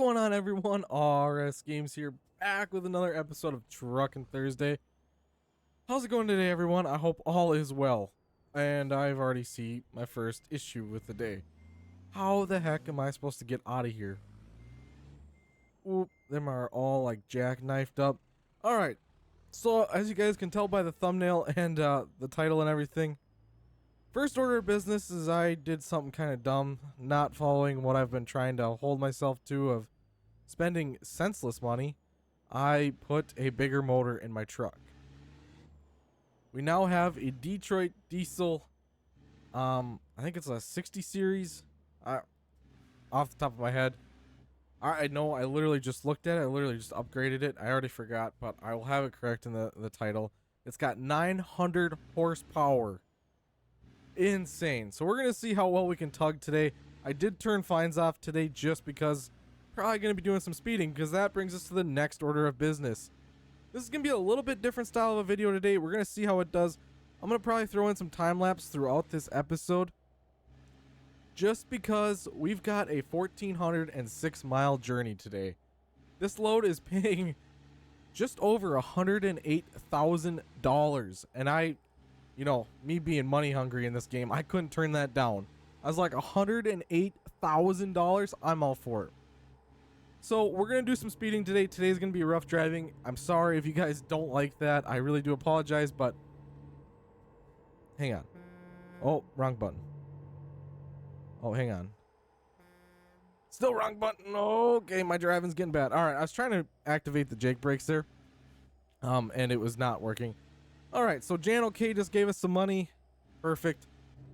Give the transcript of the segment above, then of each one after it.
going on, everyone? RS Games here, back with another episode of Truckin' Thursday. How's it going today, everyone? I hope all is well. And I've already seen my first issue with the day. How the heck am I supposed to get out of here? Oop, them are all like jackknifed up. Alright, so as you guys can tell by the thumbnail and the title and everything, first order of business is I did something kind of dumb, not following what I've been trying to hold myself to of spending senseless money. I put a bigger motor in my truck. We now have a Detroit diesel, I think it's a 60 series, off the top of my head. I know, I literally just looked at it, I literally just upgraded it, I already forgot, but I will have it correct in the title. It's got 900 horsepower. Insane. So we're going to see how well we can tug today. I did turn fines off today just because probably going to be doing some speeding, because that brings us to the next order of business. This is going to be a little bit different style of a video today. We're going to see how it does. I'm going to probably throw in some time lapse throughout this episode, just because we've got a 1,406 mile journey today. This load is paying just over $108,000, and you know, me being money hungry in this game, I couldn't turn that down. I was like, $108,000, I'm all for it. So we're going to do some speeding today. Today's going to be rough driving. I'm sorry if you guys don't like that. I really do apologize, but hang on. Oh, wrong button. Oh, hang on. Still wrong button. Okay, my driving's getting bad. All right, I was trying to activate the Jake brakes there, and it was not working. All right, so Jan OK just gave us some money. Perfect.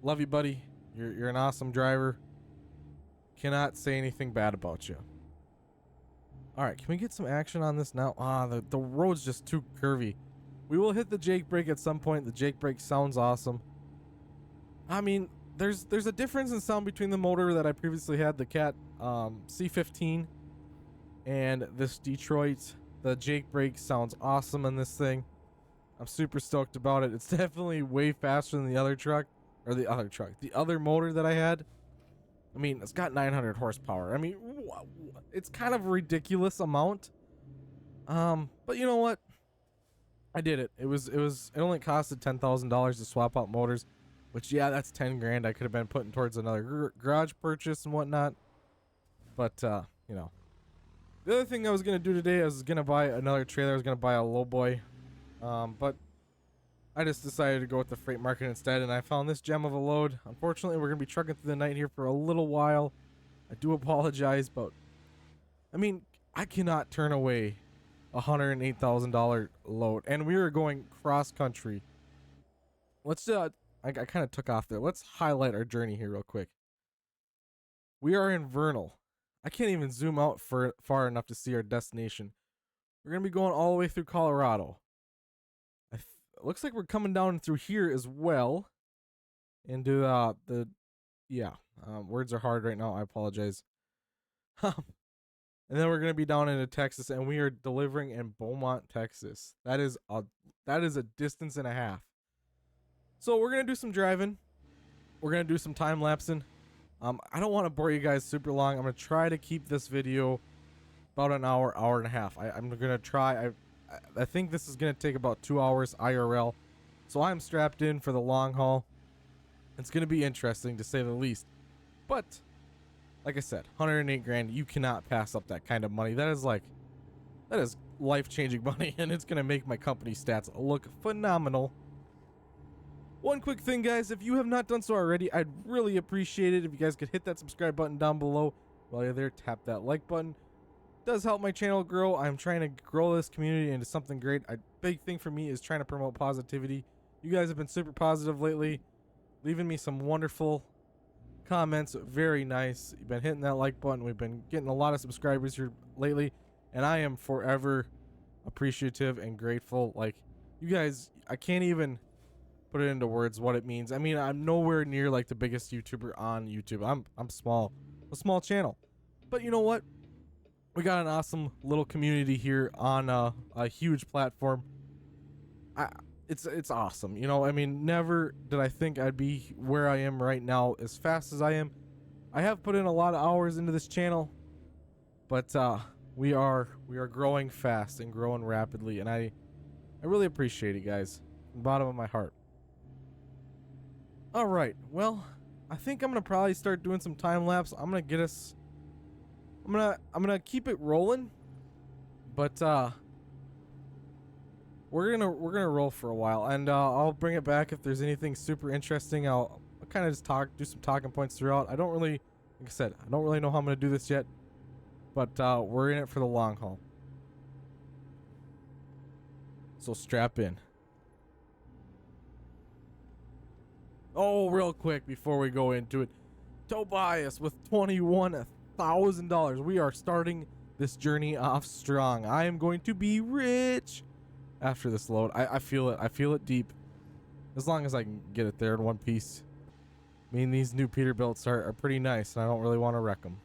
Love you, buddy. You're an awesome driver. Cannot say anything bad about you. All right, can we get some action on this now? The road's just too curvy. We will hit the Jake brake at some point. The Jake brake sounds awesome. I mean, there's a difference in sound between the motor that I previously had, the Cat C15, and this Detroit. The Jake brake sounds awesome in this thing. I'm super stoked about it. It's definitely way faster than the other motor that I had. I mean, it's got 900 horsepower. I mean, it's kind of a ridiculous amount. But you know what? I did it. It only costed $10,000 to swap out motors, which, yeah, that's 10 grand. I could have been putting towards another garage purchase and whatnot. But, you know. The other thing I was going to do today, I was going to buy another trailer. I was going to buy a lowboy. But I just decided to go with the freight market instead, and I found this gem of a load. Unfortunately, we're going to be trucking through the night here for a little while. I do apologize, but I mean, I cannot turn away a $108,000 load, and we are going cross country. Let's I kind of took off there. Let's highlight our journey here real quick. We are in Vernal. I can't even zoom out far enough to see our destination. We're going to be going all the way through Colorado. It looks like we're coming down through here as well. Into words are hard right now. I apologize. And then we're gonna be down into Texas, and we are delivering in Beaumont, Texas. That is a distance and a half. So we're gonna do some driving. We're gonna do some time lapsing. I don't want to bore you guys super long. I'm gonna try to keep this video about an hour and a half. I'm gonna try. I think this is going to take about 2 hours IRL. So I'm strapped in for the long haul. It's going to be interesting, to say the least. But like I said, 108 grand, you cannot pass up that kind of money. That is life-changing money, and it's going to make my company stats look phenomenal. One quick thing, guys, if you have not done so already, I'd really appreciate it if you guys could hit that subscribe button down below. While you're there, tap that like button. Does help my channel grow. I'm trying to grow this community into something great. A big thing for me is trying to promote positivity. You guys have been super positive lately, leaving me some wonderful comments. Very nice. You've been hitting that like button. We've been getting a lot of subscribers here lately, and I am forever appreciative and grateful. Like, you guys, I can't even put it into words what it means. I mean, I'm nowhere near like the biggest YouTuber on YouTube. I'm small, a small channel, but you know what? We got an awesome little community here on a huge platform. It's awesome. You know, I mean, never did I think I'd be where I am right now as fast as I am. I have put in a lot of hours into this channel, but we are growing fast and growing rapidly, and I really appreciate it, guys, from the bottom of my heart. All right, well, I think I'm gonna probably start doing some time lapse. I'm gonna keep it rolling, but we're gonna roll for a while, and I'll bring it back if there's anything super interesting. I'll kind of just do some talking points throughout. Like I said, I don't really know how I'm gonna do this yet, but we're in it for the long haul. So strap in. Oh, real quick before we go into it, Tobias with $21,000. We are starting this journey off strong. I am going to be rich after this load. I feel it. I feel it deep. As long as I can get it there in one piece. I mean, these new Peterbilts are pretty nice, and I don't really want to wreck them.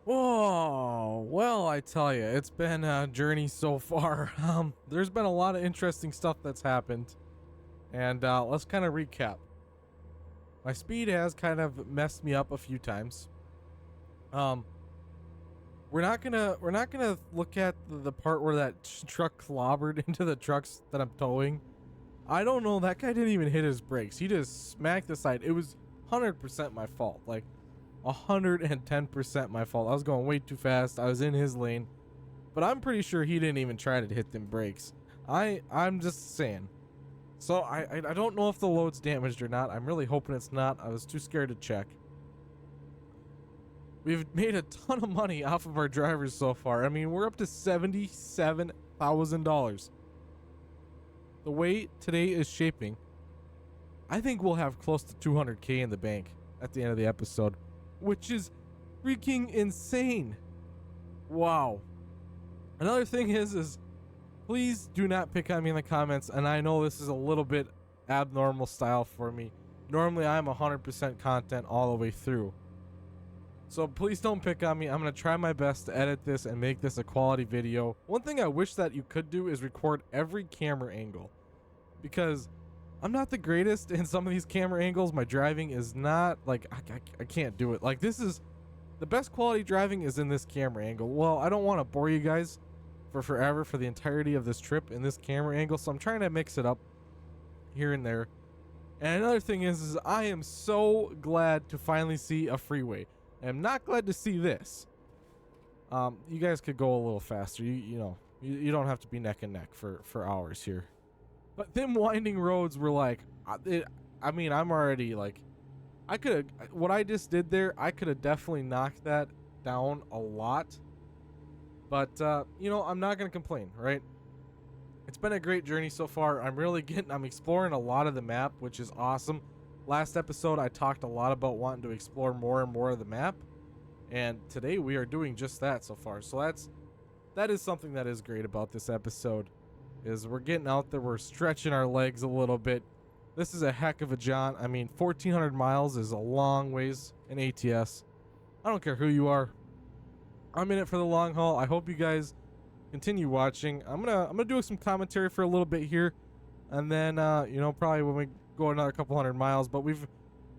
Whoa, well, I tell you, it's been a journey so far. There's been a lot of interesting stuff that's happened, and let's kind of recap. My speed has kind of messed me up a few times. Um, we're not gonna look at the part where that truck clobbered into the trucks that I'm towing. I don't know. That guy didn't even hit his brakes. He just smacked the side. It was 100% my fault. Like 110% my fault. I was going way too fast. I was in his lane, but I'm pretty sure he didn't even try to hit them brakes. I'm just saying. So I don't know if the load's damaged or not. I'm really hoping it's not. I was too scared to check. We've made a ton of money off of our drivers so far. I mean, we're up to $77,000. The way today is shaping, I think we'll have close to 200K in the bank at the end of the episode, which is freaking insane. Wow. Another thing is please do not pick on me in the comments, and I know this is a little bit abnormal style for me. Normally I'm 100% content all the way through. So please don't pick on me. I'm going to try my best to edit this and make this a quality video. One thing I wish that you could do is record every camera angle, because I'm not the greatest in some of these camera angles. My driving is not like, I can't do it. Like, this is the best quality driving is in this camera angle. Well, I don't want to bore you guys for forever for the entirety of this trip in this camera angle, so I'm trying to mix it up here and there. And another thing is I am so glad to finally see a freeway. I'm not glad to see this. You guys could go a little faster. You know, you don't have to be neck and neck for hours here. But them winding roads were like, I mean, I'm already like, I could have, what I just did there, I could have definitely knocked that down a lot. But, you know, I'm not going to complain, right? It's been a great journey so far. I'm exploring a lot of the map, which is awesome. Last episode, I talked a lot about wanting to explore more and more of the map. And today we are doing just that so far. So that is something that is great about this episode, is we're getting out there, we're stretching our legs a little bit. This is a heck of a jaunt. I mean, 1,400 miles is a long ways in ATS. I don't care who you are. I'm in it for the long haul. I hope you guys continue watching. I'm gonna do some commentary for a little bit here, and then you know, probably when we go another couple hundred miles, but we're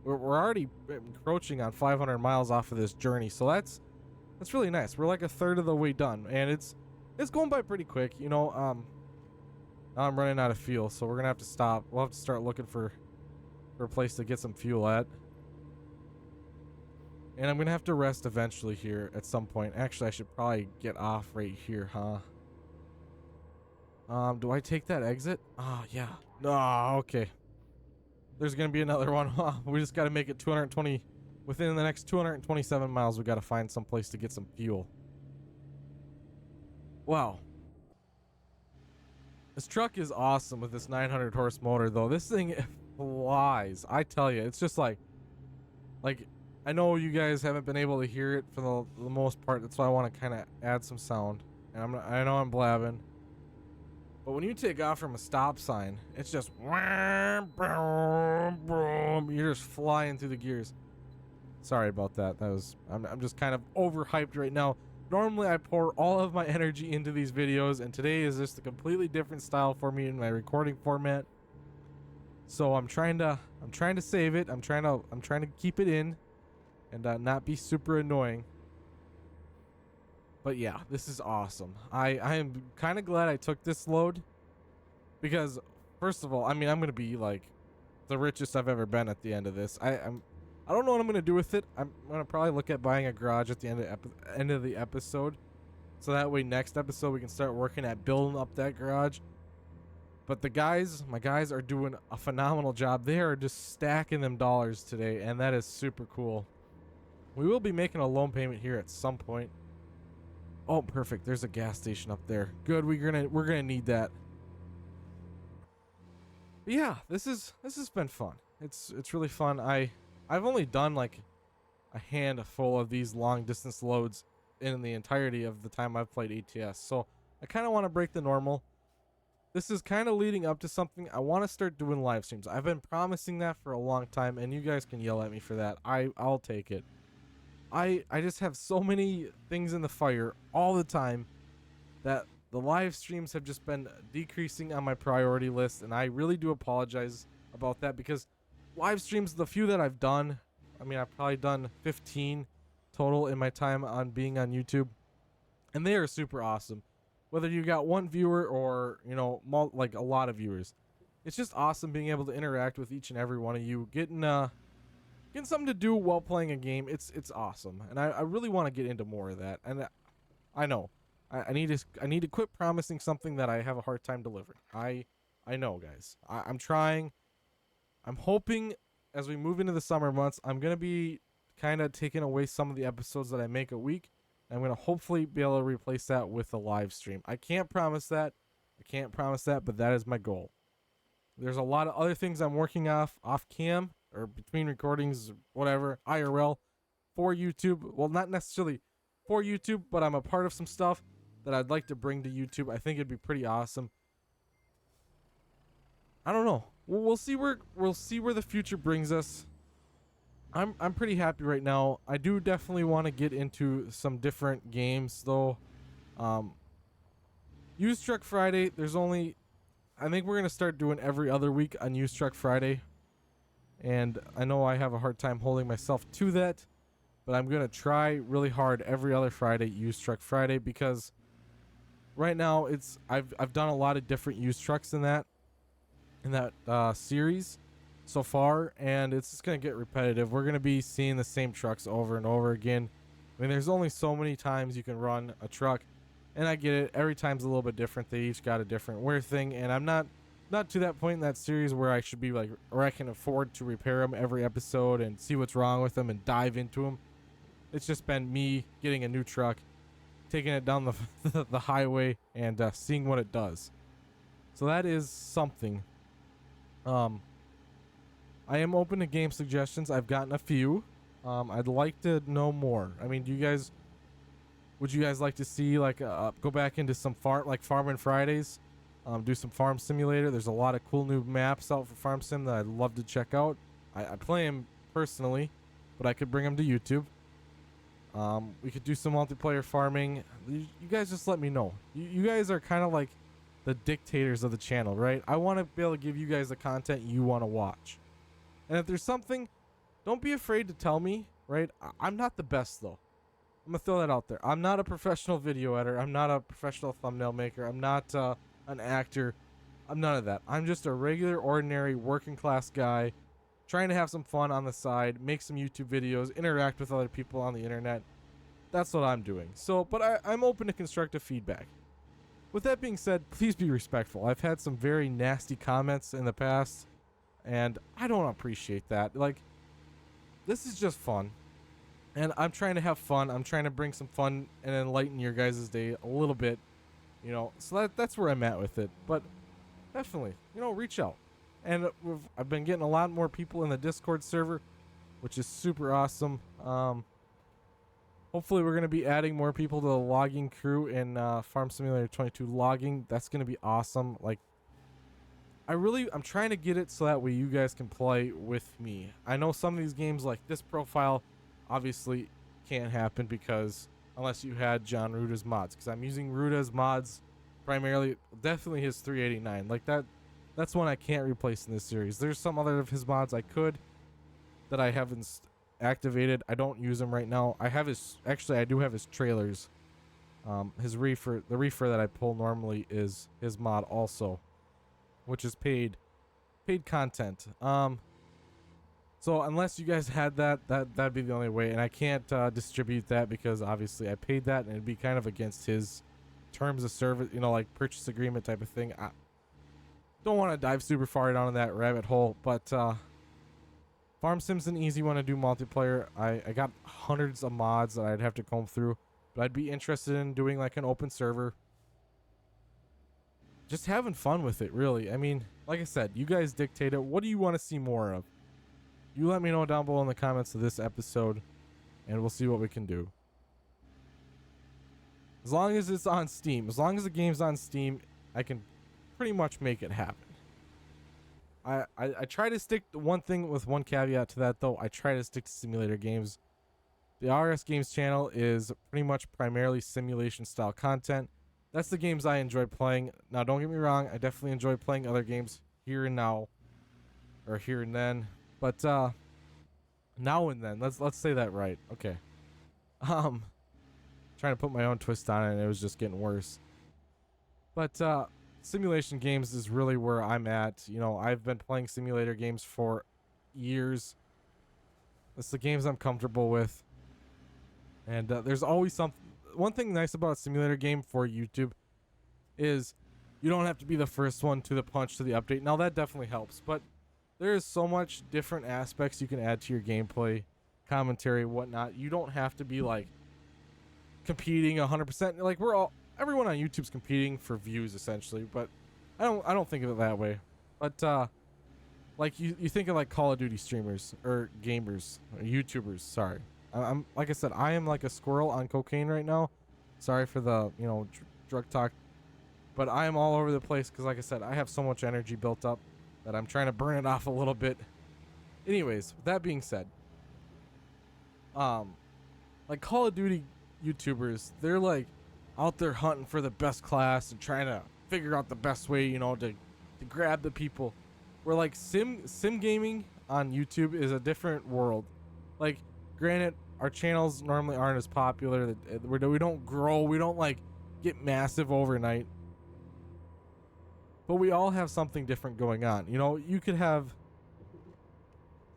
already encroaching on 500 miles off of this journey, so that's really nice. We're like a third of the way done, and it's going by pretty quick, you know. Now I'm running out of fuel, so we're gonna have to stop. We'll have to start looking for a place to get some fuel at, and I'm gonna have to rest eventually here at some point. Actually, I should probably get off right here, huh? Do I take that exit? Oh yeah. No, okay. There's gonna be another one. We just gotta make it 220 within the next 227 miles. We gotta find some place to get some fuel. Wow. This truck is awesome with this 900 horse motor, though. This thing flies. I tell you, it's just like I know you guys haven't been able to hear it for the most part. That's why I want to kind of add some sound. And I know I'm blabbing. But when you take off from a stop sign, it's just you're just flying through the gears. Sorry about that. I'm just kind of overhyped right now. Normally I pour all of my energy into these videos, and today is just a completely different style for me in my recording format. So I'm trying to save it. I'm trying to keep it in and not be super annoying. But yeah, this is awesome. I am kind of glad I took this load, because first of all, I mean, I'm going to be like the richest I've ever been at the end of this. I don't know what I'm going to do with it. I'm going to probably look at buying a garage at the end of the episode, so that way next episode we can start working at building up that garage. But my guys are doing a phenomenal job. They are just stacking them dollars today, and that is super cool. We will be making a loan payment here at some point. Oh, perfect. There's a gas station up there. Good. We're gonna need that. But yeah, this has been fun. It's really fun. I've only done like a handful of these long distance loads in the entirety of the time I've played ATS. So I kind of want to break the normal. This is kind of leading up to something. I want to start doing live streams. I've been promising that for a long time, and you guys can yell at me for that. I'll take it. I just have so many things in the fire all the time that the live streams have just been decreasing on my priority list, and I really do apologize about that because live streams, the few that I've done, I mean, I've probably done 15 total in my time on being on YouTube, and they are super awesome. Whether you got one viewer or, you know, like a lot of viewers, it's just awesome being able to interact with each and every one of you, getting something to do while playing a game. It's awesome, and I really want to get into more of that. And I know I need to quit promising something that I have a hard time delivering. I know, guys. I'm trying. I'm hoping as we move into the summer months, I'm gonna be kind of taking away some of the episodes that I make a week. I'm gonna hopefully be able to replace that with a live stream. I can't promise that. I can't promise that, but that is my goal. There's a lot of other things I'm working off cam or between recordings, whatever, IRL for YouTube. Well, not necessarily for YouTube, but I'm a part of some stuff that I'd like to bring to YouTube. I think it'd be pretty awesome. I don't know. We'll see where the future brings us. I'm pretty happy right now. I do definitely want to get into some different games though. Used Truck Friday, I think we're going to start doing every other week on Used Truck Friday. And I know I have a hard time holding myself to that, but I'm going to try really hard every other Friday, Used Truck Friday, because right now I've done a lot of different used trucks in that series so far, and it's just going to get repetitive. We're going to be seeing the same trucks over and over again. I mean, there's only so many times you can run a truck, and I get it. Every time's a little bit different. They each got a different wear thing, and I'm not to that point in that series where I should be like, or I can afford to repair them every episode and see what's wrong with them and dive into them. It's just been me getting a new truck, taking it down the highway, and seeing what it does. So that is something. I am open to game suggestions. I've gotten a few. I'd like to know more. I mean, would you guys like to see like go back into some Farming Fridays? Do some Farm Simulator. There's a lot of cool new maps out for Farm Sim that I'd love to check out. I play them personally, but I could bring them to YouTube. We could do some multiplayer farming. You guys just let me know. You guys are kind of like the dictators of the channel, right? I want to be able to give you guys the content you want to watch. And if there's something, don't be afraid to tell me, right? I'm not the best though. I'm gonna throw that out there. I'm not a professional video editor. I'm not a professional thumbnail maker. I'm not an actor. I'm none of that. I'm just a regular, ordinary, working class guy trying to have some fun on the side, make some YouTube videos, interact with other people on the internet. That's what I'm doing. So, but I'm open to constructive feedback. With that being said, please be respectful. I've had some very nasty comments in the past, and I don't appreciate that. Like, this is just fun. And I'm trying to have fun. I'm trying to bring some fun and enlighten your guys' day a little bit. You know, so that's where I'm at with it. But definitely, you know, reach out. And I've been getting a lot more people in the Discord server, which is super awesome. Hopefully we're going to be adding more people to the logging crew in Farm Simulator 22 logging. That's going to be awesome. Like, I'm trying to get it so that way you guys can play with me. I know some of these games like this profile obviously can't happen because unless you had John Ruda's mods, because I'm using Ruda's mods primarily, definitely his 389. Like that's one I can't replace in this series. There's some other of his mods I could that I haven't activated. I don't use them right now. I do have his trailers. His reefer, the reefer that I pull normally is his mod also, which is paid content. So unless you guys had that'd be the only way, and I can't distribute that because obviously I paid that, and it'd be kind of against his terms of service, you know, like purchase agreement type of thing. I don't want to dive super far down that rabbit hole, but Farm Sim's an easy one to do multiplayer. I got hundreds of mods that I'd have to comb through, but I'd be interested in doing like an open server. Just having fun with it, really. I mean, like I said, you guys dictate it. What do you want to see more of? You let me know down below in the comments of this episode, and we'll see what we can do. As long as it's on Steam, as long as the game's on Steam, I can pretty much make it happen. I try to stick to one thing with one caveat to that, though. I try to stick to simulator games The RS Games channel is pretty much primarily simulation style content. That's the games I enjoy playing. Now, don't get me wrong, I definitely enjoy playing other games here and now, or here and then, but now and then. Let's say that right. Okay. Um, trying to put my own twist on it, and it was just getting worse. But simulation games is really where I'm at. You know, I've been playing simulator games for years. It's the games I'm comfortable with, and there's always something. One thing nice about a simulator game for YouTube is you don't have to be the first one to the punch to the update. Now that definitely helps, but there is so much different aspects you can add to your gameplay, commentary, whatnot. You don't have to be like competing 100%. Like everyone on YouTube's competing for views essentially, but I don't think of it that way. But like you think of like Call of Duty streamers or gamers or YouTubers. Sorry, I'm like I said, I am like a squirrel on cocaine right now. Sorry for the drug talk, but I am all over the place because like I said, I have so much energy built up that I'm trying to burn it off a little bit. Anyways, with that being said, like Call of Duty YouTubers, they're like out there hunting for the best class and trying to figure out the best way, to grab the people. Where like sim gaming on YouTube is a different world. Like, granted, our channels normally aren't as popular. We don't grow. We don't like get massive overnight. But we all have something different going on. You could have,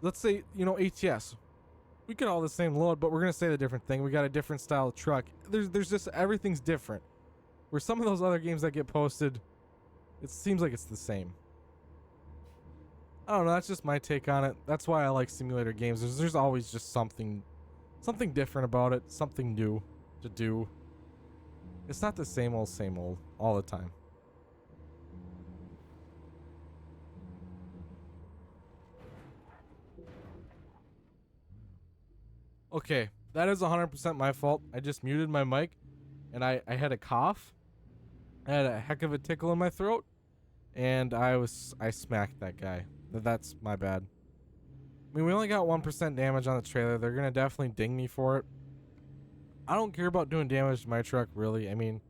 let's say, ATS. We could all the same load, but we're gonna say the different thing. We got a different style of truck. There's just everything's different. Where some of those other games that get posted, it seems like it's the same. I don't know. That's just my take on it. That's why I like simulator games. There's always just something different about it, something new to do. It's not the same old all the time. Okay, that is 100% my fault. I just muted my mic, and I had a cough. I had a heck of a tickle in my throat, and I smacked that guy. That's my bad. I mean, we only got 1% damage on the trailer. They're gonna definitely ding me for it. I don't care about doing damage to my truck, really. I mean,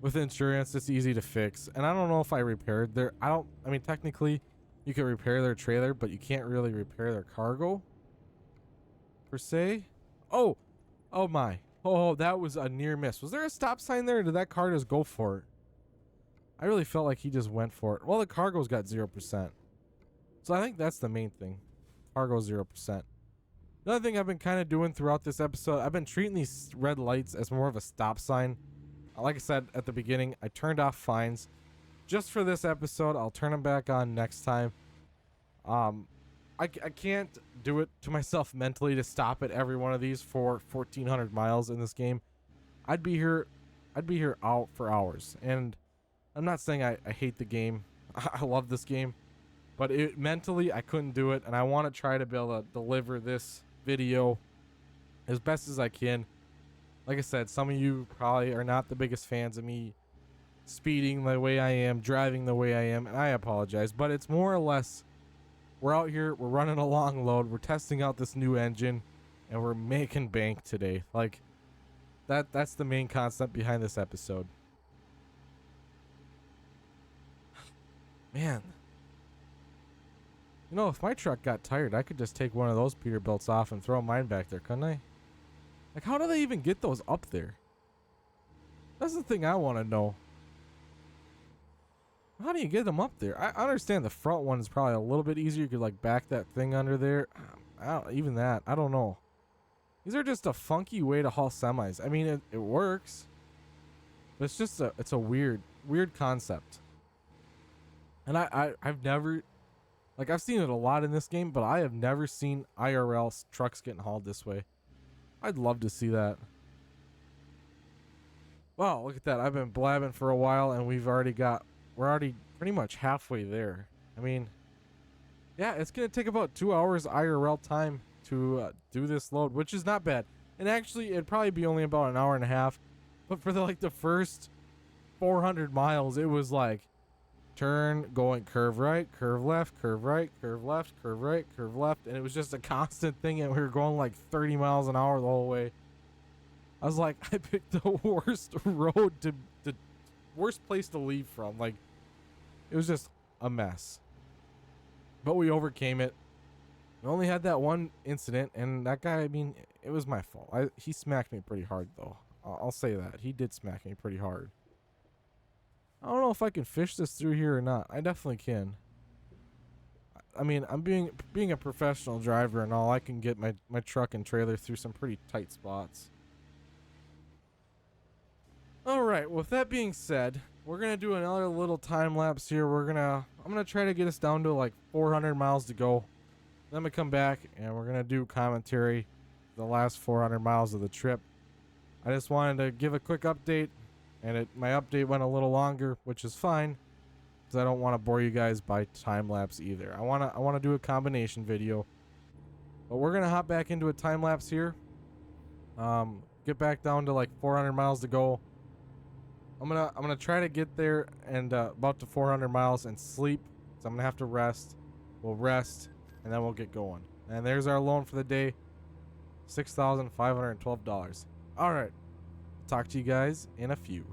with insurance, it's easy to fix. And I don't know if I repaired their... I mean, technically, you can repair their trailer, but you can't really repair their cargo, per se. Oh my. Oh, that was a near miss. Was there a stop sign there, or did that car just go for it? I really felt like he just went for it. Well, the cargo's got 0%. So I think that's the main thing. Cargo 0%. Another thing I've been kind of doing throughout this episode, I've been treating these red lights as more of a stop sign. Like I said at the beginning, I turned off fines just for this episode. I'll turn them back on next time. I can't do it to myself mentally to stop at every one of these for 1,400 miles in this game. I'd be here out for hours. And I'm not saying I hate the game. I love this game. But mentally, I couldn't do it. And I want to try to be able to deliver this video as best as I can. Like I said, some of you probably are not the biggest fans of me speeding the way I am, driving the way I am. And I apologize. But it's more or less, we're out here, we're running a long load, we're testing out this new engine, and we're making bank today. Like, that's the main concept behind this episode. Man. If my truck got tired, I could just take one of those Peterbilts off and throw mine back there, couldn't I? Like, how do they even get those up there? That's the thing I want to know. How do you get them up there? I understand the front one is probably a little bit easier. You could, like, back that thing under there. Even that, I don't know. These are just a funky way to haul semis. I mean, it works. But it's just it's a weird concept. And I've never... Like, I've seen it a lot in this game, but I have never seen IRL trucks getting hauled this way. I'd love to see that. Wow, look at that. I've been blabbing for a while, and we're already pretty much halfway there. I mean, yeah, it's going to take about 2 hours IRL time to do this load, which is not bad. And actually, it'd probably be only about an hour and a half. But for the first 400 miles, it was like turn, going curve right, curve left, curve right, curve left, curve right, curve left. And it was just a constant thing. And we were going like 30 miles an hour the whole way. I was like, I picked the worst road the worst place to leave from. Like, it was just a mess. But we overcame it. We only had that one incident, and that guy, I mean, it was my fault. He smacked me pretty hard, though. I'll say that. He did smack me pretty hard. I don't know if I can fish this through here or not. I definitely can. I mean, I'm being a professional driver and all, I can get my truck and trailer through some pretty tight spots. Alright, with that being said, we're going to do another little time lapse here. I'm going to try to get us down to like 400 miles to go. Then we come back and we're going to do commentary the last 400 miles of the trip. I just wanted to give a quick update, and my update went a little longer, which is fine, because I don't want to bore you guys by time lapse either. I want to do a combination video. But we're going to hop back into a time lapse here. Get back down to like 400 miles to go. I'm gonna try to get there and about to 400 miles and sleep. So I'm gonna have to rest. We'll rest and then we'll get going. And there's our loan for the day, $6,512. All right, talk to you guys in a few.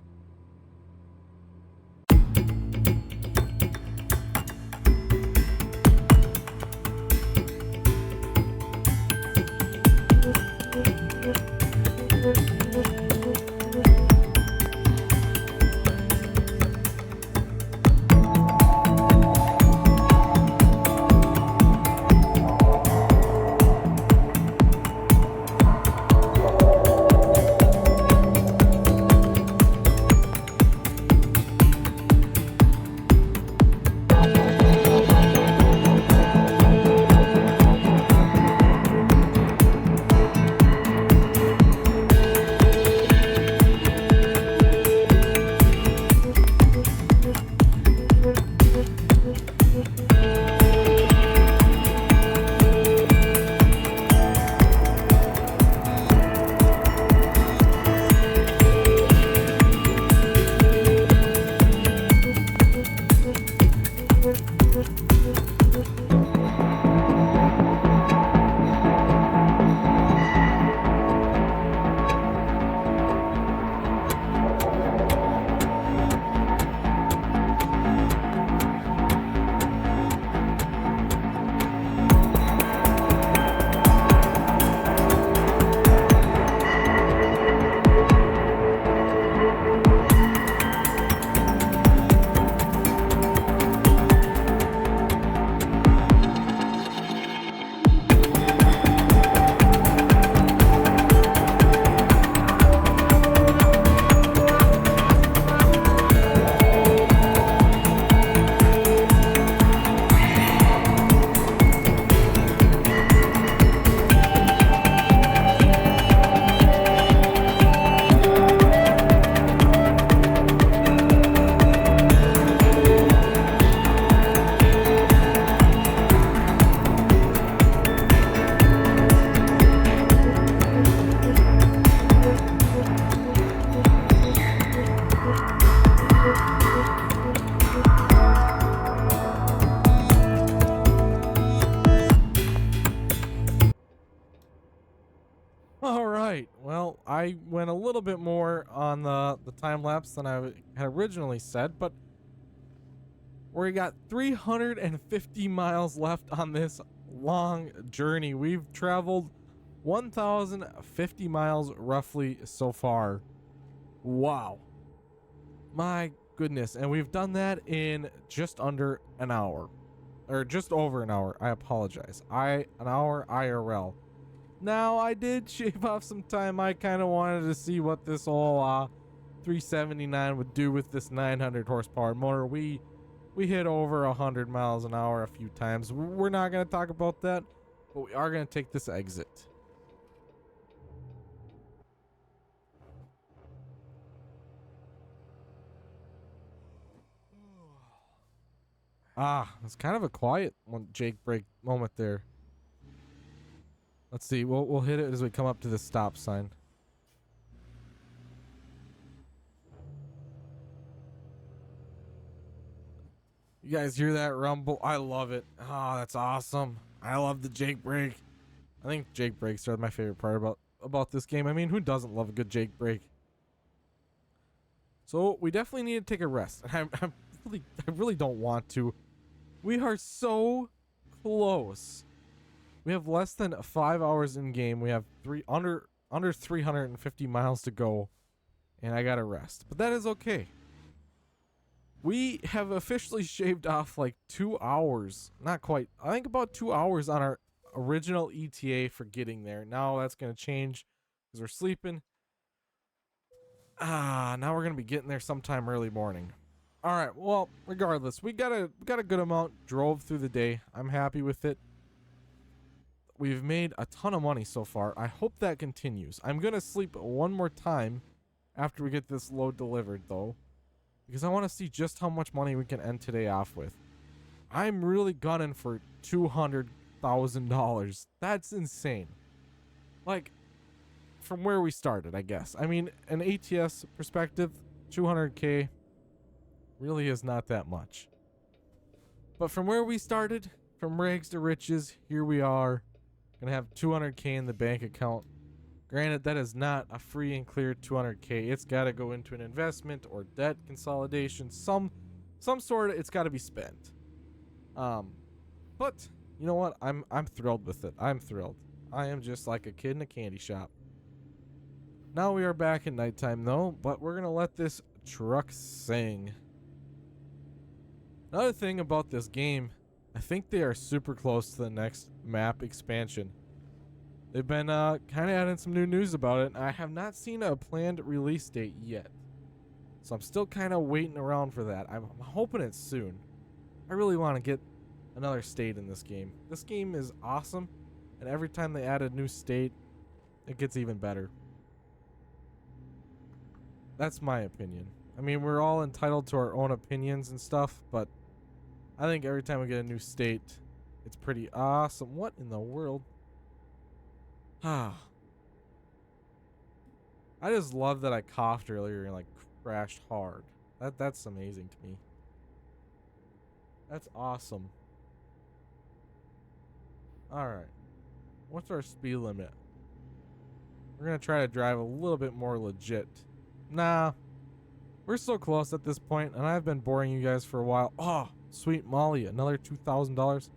All right. Well, I went a little bit more on the time lapse than I had originally said, but we got 350 miles left on this long journey. We've traveled 1,050 miles roughly so far. Wow. My goodness. And we've done that in just under an hour. Or just over an hour. I apologize. An hour IRL. Now, I did shave off some time. I kind of wanted to see what this whole 379 would do with this 900 horsepower motor. We hit over 100 miles an hour a few times. We're not going to talk about that, but we are going to take this exit. It's kind of a quiet one, Jake break moment there. Let's see. We'll hit it as we come up to the stop sign. You guys hear that rumble? I love it. Oh, that's awesome. I love the Jake break. I think Jake breaks are my favorite part about this game. I mean, who doesn't love a good Jake break? So we definitely need to take a rest. And I really don't want to. We are so close. We have less than 5 hours in game. We have under 350 miles to go, and I gotta rest. But that is okay. We have officially shaved off like 2 hours. Not quite. I think about 2 hours on our original ETA for getting there. Now that's gonna change because we're sleeping. Now we're gonna be getting there sometime early morning. All right. Well, regardless, we got a good amount. Drove through the day. I'm happy with it. We've made a ton of money so far. I hope that continues. I'm gonna sleep one more time after we get this load delivered, though, because I want to see just how much money we can end today off with. I'm really gunning for $200,000. That's insane. Like, from where we started, I guess. I mean, an ATS perspective, 200K really is not that much. But from where we started, from rags to riches, here we are. Gonna have 200K in the bank account. Granted, that is not a free and clear 200K. It's got to go into an investment or debt consolidation, some sort of. It's got to be spent. But you know what? I'm thrilled with it. I'm thrilled. I am just like a kid in a candy shop. Now we are back at nighttime though, but we're gonna let this truck sing. Another thing about this game, I think they are super close to the next map expansion. They've been kind of adding some new news about it. I have not seen a planned release date yet, so I'm still kind of waiting around for that. I'm hoping it's soon. I really want to get another state in this game. This game is awesome, and every time they add a new state, it gets even better. That's my opinion. I mean, we're all entitled to our own opinions and stuff, but I think every time we get a new state, it's pretty awesome. What in the world? I just love that I coughed earlier and like crashed hard. That's amazing to me. That's awesome. Alright. What's our speed limit? We're gonna try to drive a little bit more legit. Nah. We're so close at this point, and I've been boring you guys for a while. Oh, sweet Molly, another $2,000.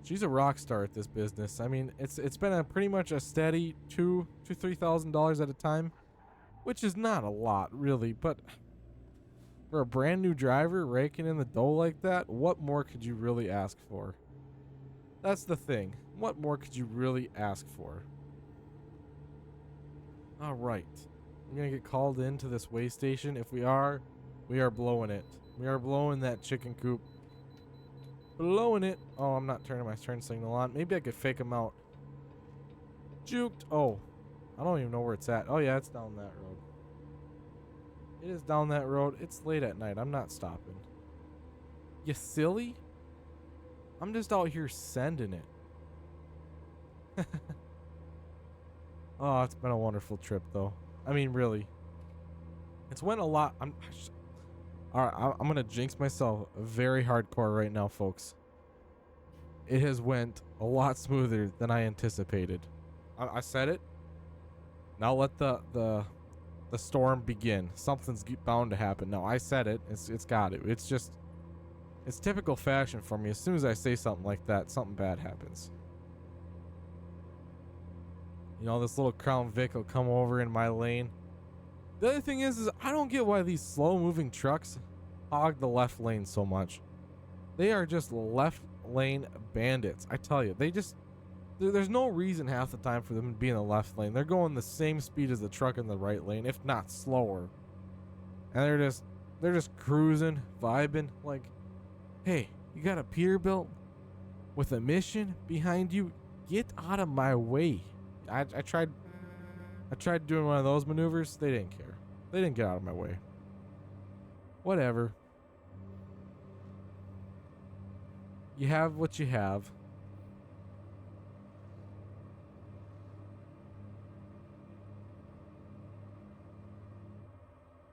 She's a rock star at this business. I mean, it's been a pretty much a steady $3,000 at a time, which is not a lot really, but for a brand new driver raking in the dough like that, what more could you really ask for? That's the thing. What more could you really ask for? All right, I'm gonna get called into this way station. If we are blowing it. We are blowing that chicken coop. Blowing it. Oh, I'm not turning my turn signal on. Maybe I could fake him out. Juked. Oh, I don't even know where it's at. Oh yeah, it's down that road. It is down that road. It's late at night. I'm not stopping. You silly? I'm just out here sending it. Oh, it's been a wonderful trip though. I mean, really. It's went a lot. Alright, I'm gonna jinx myself very hardcore right now, folks. It has went a lot smoother than I anticipated. I said it. Now let the storm begin. Something's bound to happen. No, I said it. It's got it. It's just, it's typical fashion for me. As soon as I say something like that, something bad happens. You know, this little Crown Vic will come over in my lane. The other thing is I don't get why these slow-moving trucks hog the left lane so much. They are just left lane bandits. I tell you, there's no reason half the time for them to be in the left lane. They're going the same speed as the truck in the right lane, if not slower. And they're just cruising, vibing. Like, hey, you got a Peterbilt with a mission behind you? Get out of my way. I tried doing one of those maneuvers. They didn't care. They didn't get out of my way. Whatever. You have what you have.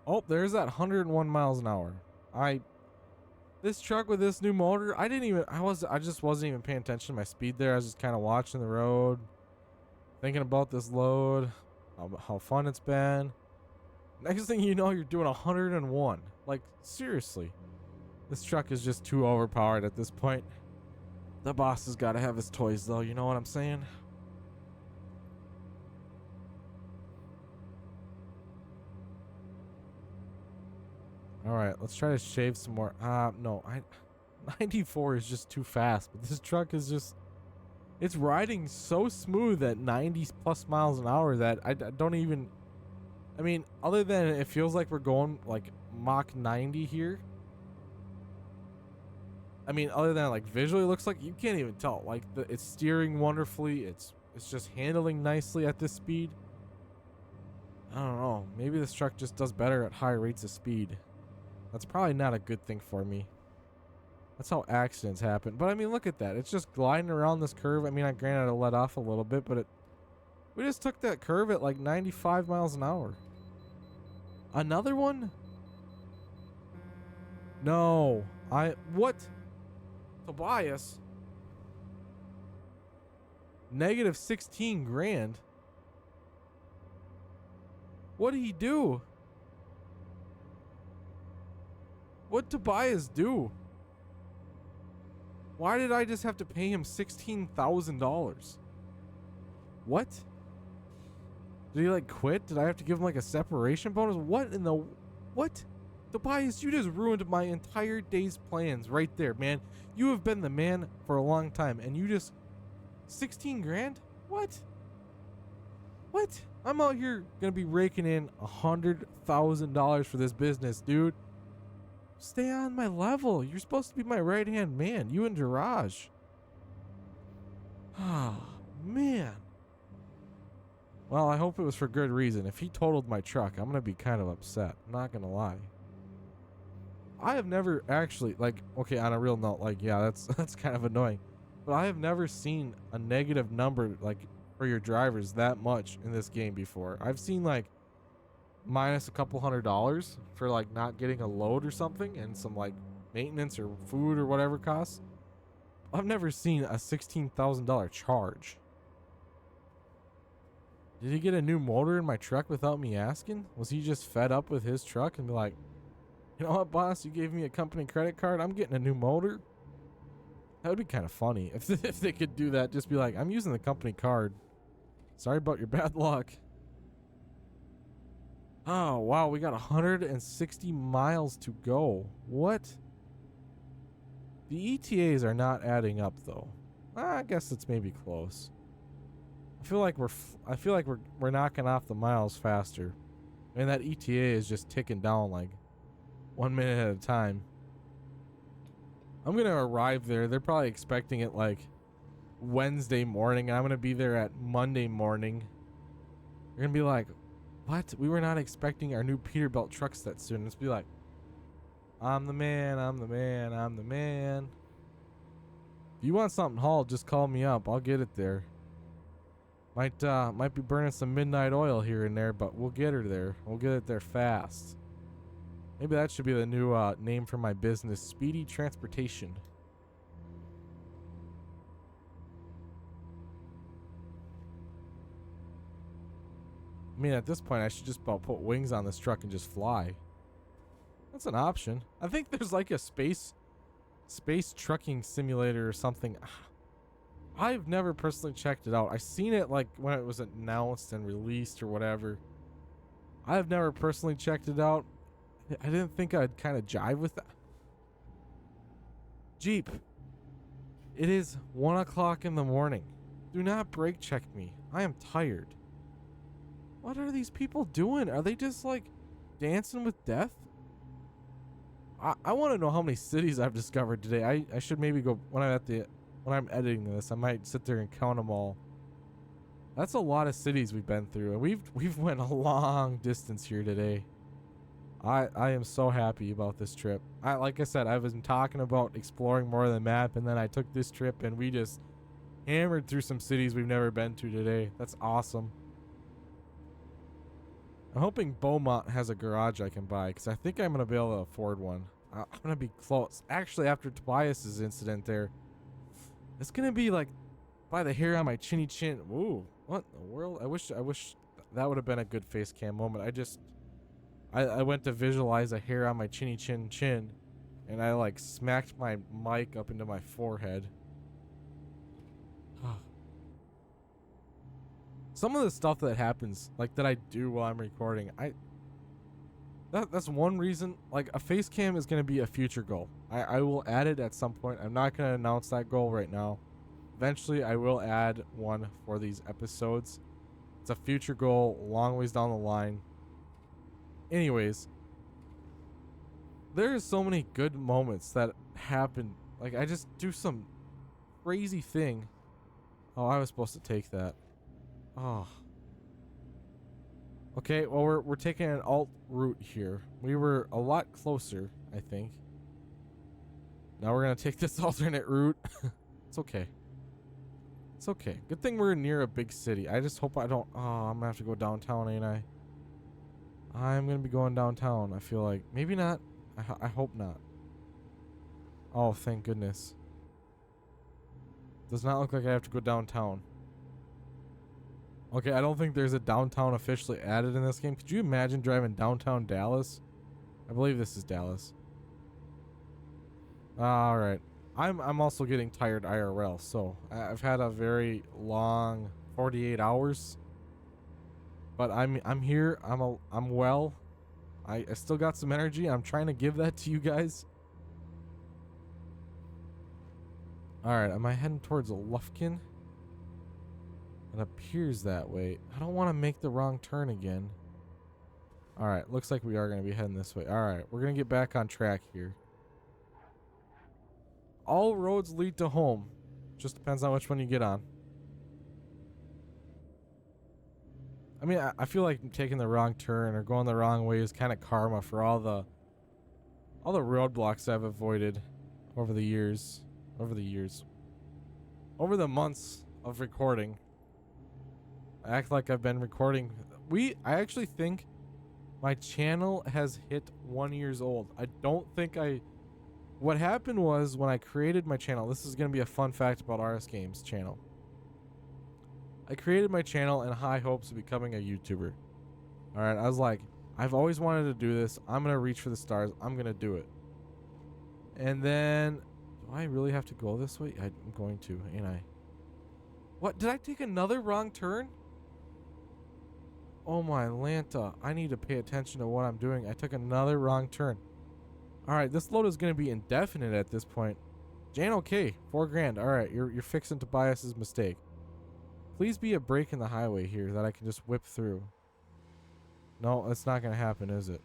Oh, there's that 101 miles an hour. This truck with this new motor, I just wasn't even paying attention to my speed there. I was just kind of watching the road, thinking about this load, how fun it's been. Next thing you know, you're doing 101. Like, seriously. This truck is just too overpowered at this point. The boss has got to have his toys, though. You know what I'm saying? All right, let's try to shave some more. No, 94 is just too fast. But this truck is just, it's riding so smooth at 90 plus miles an hour that I don't even, I mean, other than it feels like we're going like Mach 90 here. I mean, other than like visually, it looks like you can't even tell. Like it's steering wonderfully. It's just handling nicely at this speed. I don't know. Maybe this truck just does better at high rates of speed. That's probably not a good thing for me. That's how accidents happen. But I mean, look at that. It's just gliding around this curve. I mean, granted, I let off a little bit, but we just took that curve at like 95 miles an hour. Another one? No. What? Tobias? Negative 16 grand? What did he do? What'd Tobias do? Why did I just have to pay him $16,000? What? Did he like quit? Did I have to give him like a separation bonus? What in the... What? Tobias, you just ruined my entire day's plans right there, man. You have been the man for a long time, and you just... 16 grand? What? What? I'm out here gonna be raking in $100,000 for this business, dude. Stay on my level. You're supposed to be my right-hand man. You and Jiraj. Ah, man. Well, I hope it was for good reason. If he totaled my truck, I'm gonna be kind of upset. I'm not gonna lie. I have never actually, like, okay, on a real note, like, yeah, that's kind of annoying. But I have never seen a negative number, like, for your drivers that much in this game before. I've seen, like, minus a couple $100 for, like, not getting a load or something and some, like, maintenance or food or whatever costs. I've never seen a $16,000 charge. Did he get a new motor in my truck without me asking? Was he just fed up with his truck and be like, you know what, boss? You gave me a company credit card. I'm getting a new motor. That would be kind of funny if they could do that. Just be like, I'm using the company card. Sorry about your bad luck. Oh, wow. We got 160 miles to go. What? The ETAs are not adding up, though. I guess it's maybe close. I feel like we're knocking off the miles faster. And that ETA is just ticking down like 1 minute at a time. I'm gonna arrive there. They're probably expecting it like Wednesday morning. I'm gonna be there at Monday morning. They're gonna be like, what? We were not expecting our new Peterbilt trucks that soon. It's be like, I'm the man, I'm the man, I'm the man. If you want something hauled, just call me up. I'll get it there. Might be burning some midnight oil here and there, but we'll get her there. We'll get it there fast. Maybe that should be the new name for my business, Speedy Transportation. I mean, at this point, I should just about put wings on this truck and just fly. That's an option. I think there's like a space trucking simulator or something. I've never personally checked it out. I seen it like when it was announced and released or whatever. I've never personally checked it out. I didn't think I'd kind of jive with that. Jeep. It is 1 o'clock in the morning. Do not brake check me. I am tired. What are these people doing? Are they just like dancing with death? I want to know how many cities I've discovered today. I should maybe go when I'm editing this. I might sit there and count them all. That's a lot of cities we've been through, and we've went a long distance here today. I am so happy about this trip. Like I said, I was talking about exploring more of the map, and then I took this trip, and we just hammered through some cities we've never been to today. That's awesome. I'm hoping Beaumont has a garage I can buy, because I think I'm going to be able to afford one. I'm gonna be close. Actually, after Tobias's incident there, it's gonna be like by the hair on my chinny chin. Ooh, what in the world? I wish that would have been a good face cam moment. I went to visualize a hair on my chinny chin, and I like smacked my mic up into my forehead. Some of the stuff that happens, like that I do while I'm recording, that's one reason. Like a face cam is gonna be a future goal. I will add it at some point. I'm not gonna announce that goal right now. Eventually, I will add one for these episodes. It's a future goal, long ways down the line. Anyways, there's so many good moments that happen. Like I just do some crazy thing. Oh, I was supposed to take that. Oh. Okay, well we're taking an alt route here. We were a lot closer, I think. Now we're gonna take this alternate route. It's okay. It's okay. Good thing we're near a big city. I just hope I don't. Oh, I'm gonna have to go downtown, ain't I? I'm gonna be going downtown. I feel like maybe not. I hope not. Oh, thank goodness. Does not look like I have to go downtown. Okay, I don't think there's a downtown officially added in this game. Could you imagine driving downtown Dallas? I believe this is Dallas. All right. I'm also getting tired IRL, so I've had a very long 48 hours. But I'm here. I'm well. I still got some energy. I'm trying to give that to you guys. All right, am I heading towards Lufkin? It appears that way. I don't want to make the wrong turn again. All right, looks like we are going to be heading this way. All right, we're going to get back on track here. All roads lead to home. Just depends on which one you get on. I mean, I feel like taking the wrong turn or going the wrong way is kind of karma for all the roadblocks I've avoided over the years. Over the months of recording. I act like I've been recording. I actually think my channel has hit 1 year old. I don't think what happened was when I created my channel, this is going to be a fun fact about RS Games channel. I created my channel in high hopes of becoming a YouTuber. All right, I was like, I've always wanted to do this. I'm going to reach for the stars. I'm going to do it. And then, do I really have to go this way? I'm going to, ain't I? What? Did I take another wrong turn? Oh my Lanta. I need to pay attention to what I'm doing. I took another wrong turn. Alright, this load is going to be indefinite at this point. Jane, okay. $4,000. Alright, you're fixing Tobias's mistake. Please be a break in the highway here that I can just whip through. No, that's not going to happen, is it?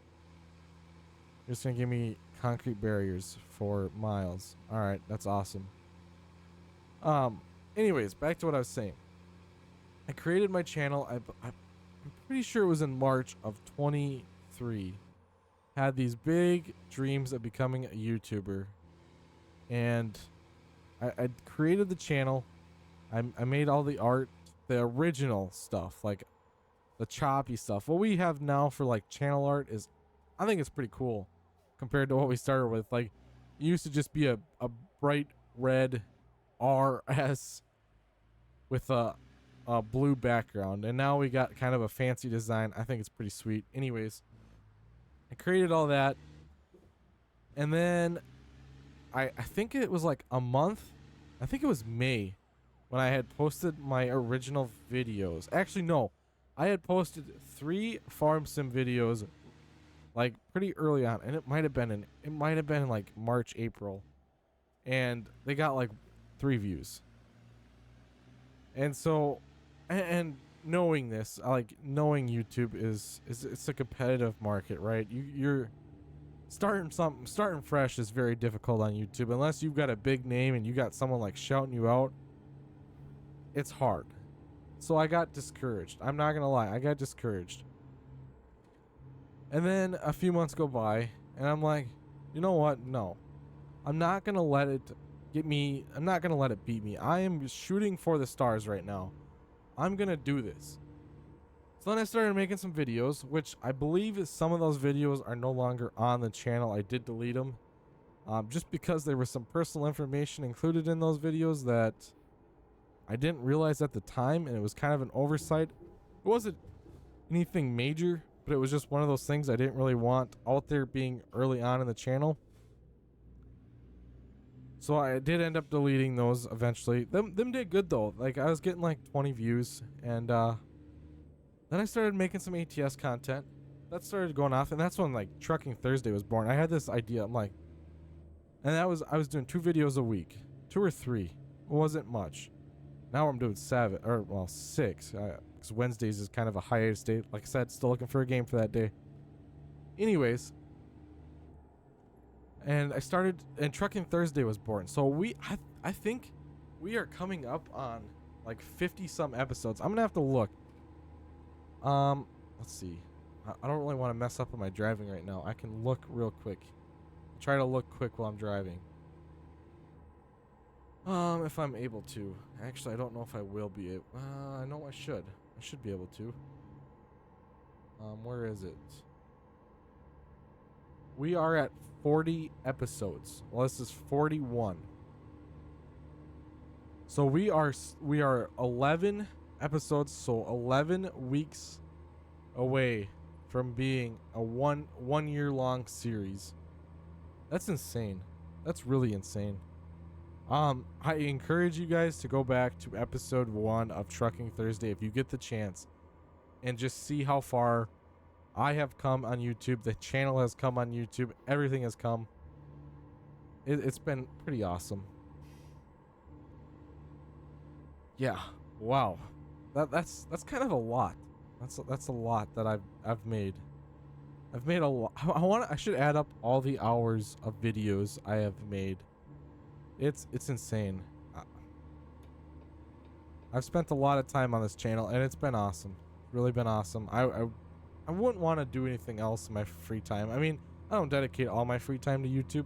You're just going to give me concrete barriers for miles. Alright, that's awesome. Anyways, back to what I was saying. I created my channel. I'm pretty sure it was in March of 23. Had these big dreams of becoming a YouTuber. And I created the channel. I made all the art, the original stuff, like the choppy stuff. What we have now for like channel art is, I think it's pretty cool compared to what we started with. Like, it used to just be a bright red RS with a blue background, and now we got kind of a fancy design. I think it's pretty sweet. Anyways, I created all that, and then I think it was like a month. I think it was May when I had posted my original videos. Actually, no. I had posted 3 farm sim videos like pretty early on, and it might have been like March, April, and they got like 3 views. And so, and knowing this, like knowing YouTube is it's a competitive market, right? You're starting fresh is very difficult on YouTube unless you've got a big name and you got someone like shouting you out. It's hard. So I got discouraged. I'm not gonna lie, I got discouraged. And then a few months go by, and I'm like, you know what? No, I'm not gonna let it get me. I'm not gonna let it beat me. I am shooting for the stars right now. I'm gonna do this. So then I started making some videos, which I believe is some of those videos are no longer on the channel. I did delete them. just because there was some personal information included in those videos that I didn't realize at the time, and it was kind of an oversight. It wasn't anything major, but it was just one of those things I didn't really want out there being early on in the channel. So I did end up deleting those eventually. Them did good though. Like I was getting like 20 views, and then I started making some ATS content. That started going off, and that's when like Trucking Thursday was born. I had this idea. I'm like, and I was doing 2 videos a week, 2 or 3. It wasn't much. Now I'm doing 7 or well 6. Because Wednesdays is kind of a hiatus day. Like I said, still looking for a game for that day. Anyways, and I started, and Trucking Thursday was born. So I think we are coming up on like 50 some episodes. I'm gonna have to look. Let's see. I don't really want to mess up on my driving right now. I can look real quick. Try to look quick while I'm driving. If I'm able to. Actually, I don't know if I will be able. I know I should. I should be able to. Where is it? We are at 40 episodes. Well, this is 41. So we are 11 episodes, so 11 weeks away from being a one year long series. That's insane. That's really insane. I encourage you guys to go back to episode 1 of Trucking Thursday if you get the chance, and just see how far I have come on YouTube. The channel has come on YouTube. Everything has come. It's been pretty awesome. Yeah. Wow. That's kind of a lot. That's a lot that I've made. I've made a lot. I should add up all the hours of videos I have made. It's insane. I've spent a lot of time on this channel, and it's been awesome. Really been awesome. I wouldn't want to do anything else in my free time. I mean, I don't dedicate all my free time to YouTube.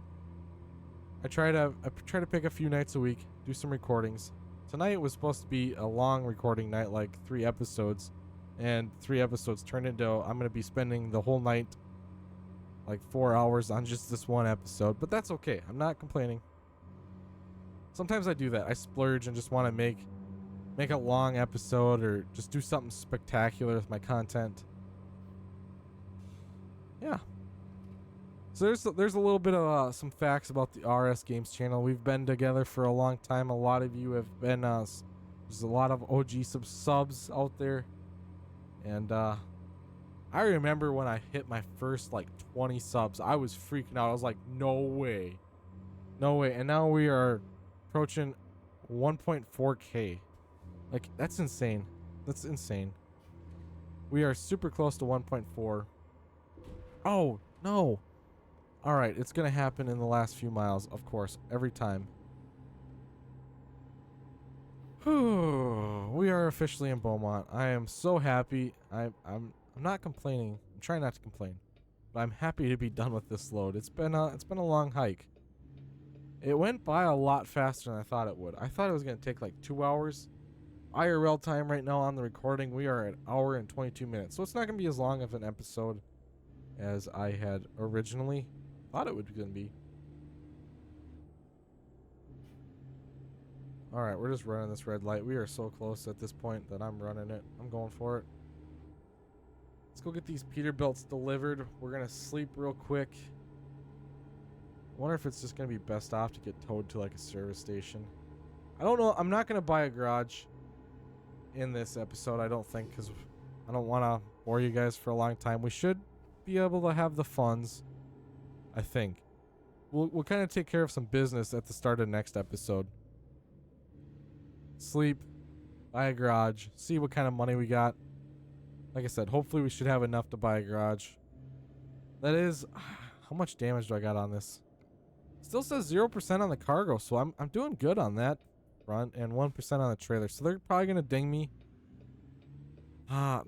I try to pick a few nights a week, do some recordings. Tonight was supposed to be a long recording night, like 3 episodes, and 3 episodes turned into I'm going to be spending the whole night, like 4 hours on just this one episode. But that's okay. I'm not complaining. Sometimes I do that. I splurge and just want to make a long episode, or just do something spectacular with my content. Yeah. So there's a little bit of some facts about the RS Games channel. We've been together for a long time. A lot of you have been there's a lot of OG subs out there, and I remember when I hit my first like 20 subs, I was freaking out. I was like, no way, and now we are approaching 1.4k. Like, that's insane. We are super close to 1.4. Oh no. All right, it's gonna happen in the last few miles, of course, every time. We are officially in Beaumont. I am so happy. I'm not complaining. I'm trying not to complain, but I'm happy to be done with this load. It's been a long hike. It went by a lot faster than I thought it would. I thought it was gonna take like 2 hours. IRL time right now on the recording, we are at 1 hour and 22 minutes. So it's not gonna be as long of an episode as I had originally thought it would gonna be. Alright, we're just running this red light. We are so close at this point that I'm running it. I'm going for it. Let's go get these Peterbilts delivered. We're gonna sleep real quick. I wonder if it's just gonna be best off to get towed to like a service station. I don't know. I'm not gonna buy a garage in this episode, I don't think, because I don't want to bore you guys for a long time. We should be able to have the funds, I think. We'll kind of take care of some business at the start of next episode. Sleep, buy a garage, see what kind of money we got. Like I said, hopefully we should have enough to buy a garage. That is, how much damage do I got on this? Still says 0% on the cargo, so I'm doing good on that front, and 1% on the trailer. So they're probably gonna ding me.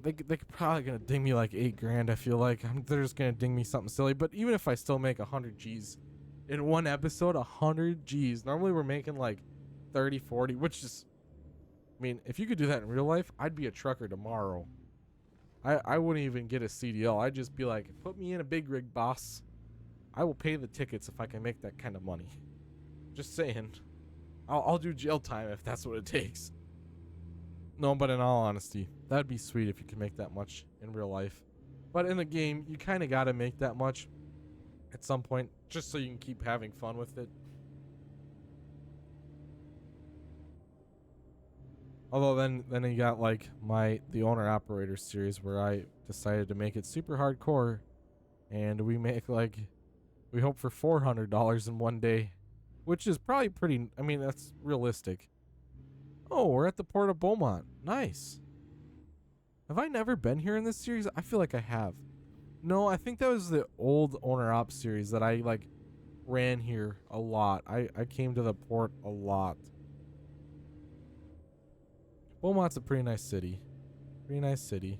They probably gonna ding me like 8 grand. I feel like they're just gonna ding me something silly. But even if I still make 100 G's in one episode, 100 G's. Normally we're making like 30, 40, which is, I mean, if you could do that in real life, I'd be a trucker tomorrow. I wouldn't even get a CDL. I'd just be like, put me in a big rig, boss. I will pay the tickets if I can make that kind of money. Just saying. I'll do jail time if that's what it takes. No, but in all honesty, that'd be sweet if you could make that much in real life. But in the game, you kind of got to make that much at some point just so you can keep having fun with it. Although then you got like the owner operator series where I decided to make it super hardcore, and we hope for $400 in one day, which is probably pretty. I mean, that's realistic. Oh, we're at the port of Beaumont. Nice. Have I never been here in this series? I feel like I have. No, I think that was the old owner op series that I ran here a lot. I came to the port a lot. Beaumont's a pretty nice city. Pretty nice city.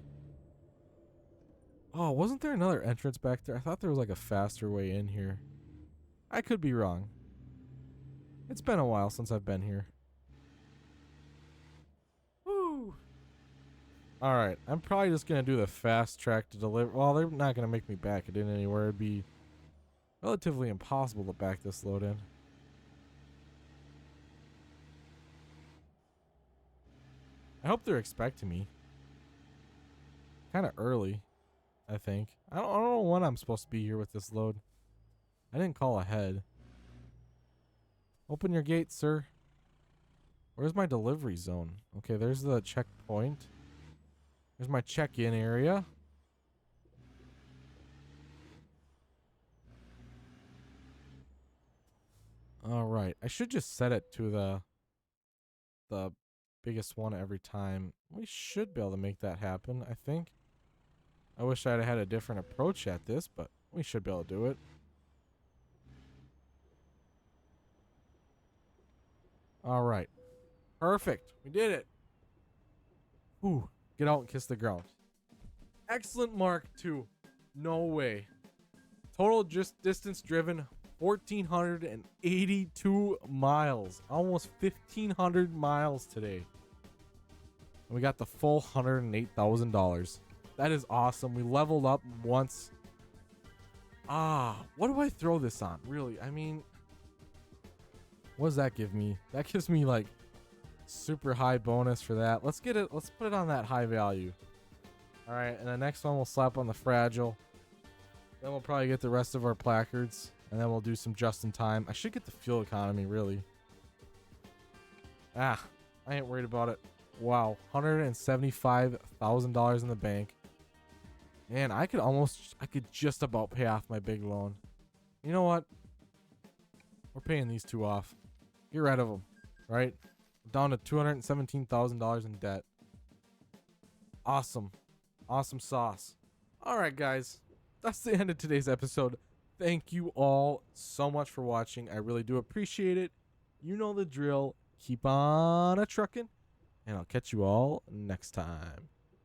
Oh, wasn't there another entrance back there? I thought there was like a faster way in here. I could be wrong. It's been a while since I've been here. Woo! Alright, I'm probably just going to do the fast track to deliver. Well, they're not going to make me back it in anywhere. It'd be relatively impossible to back this load in. I hope they're expecting me. Kind of early, I think. I don't know when I'm supposed to be here with this load. I didn't call ahead. Open your gate, sir. Where's my delivery zone? Okay, there's the checkpoint. There's my check-in area. All right. I should just set it to the biggest one every time. We should be able to make that happen, I think. I wish I'd had a different approach at this, but we should be able to do it. All right. Perfect. We did it. Ooh. Get out and kiss the ground. Excellent Mark II. No way. Total just distance driven 1,482 miles. Almost 1,500 miles today. And we got the full $108,000. That is awesome. We leveled up once. What do I throw this on? Really? I mean, what does that give me? That gives me like super high bonus for that. Let's get it. Let's put it on that high value. All right, and the next one we'll slap on the fragile. Then we'll probably get the rest of our placards, and then we'll do some just in time. I should get the fuel economy, really. I ain't worried about it. Wow, $175,000 in the bank. Man, I could just about pay off my big loan. You know what? We're paying these two off. Get rid of them, right? Down to $217,000 in debt. Awesome. Awesome sauce. All right, guys. That's the end of today's episode. Thank you all so much for watching. I really do appreciate it. You know the drill. Keep on a trucking, and I'll catch you all next time.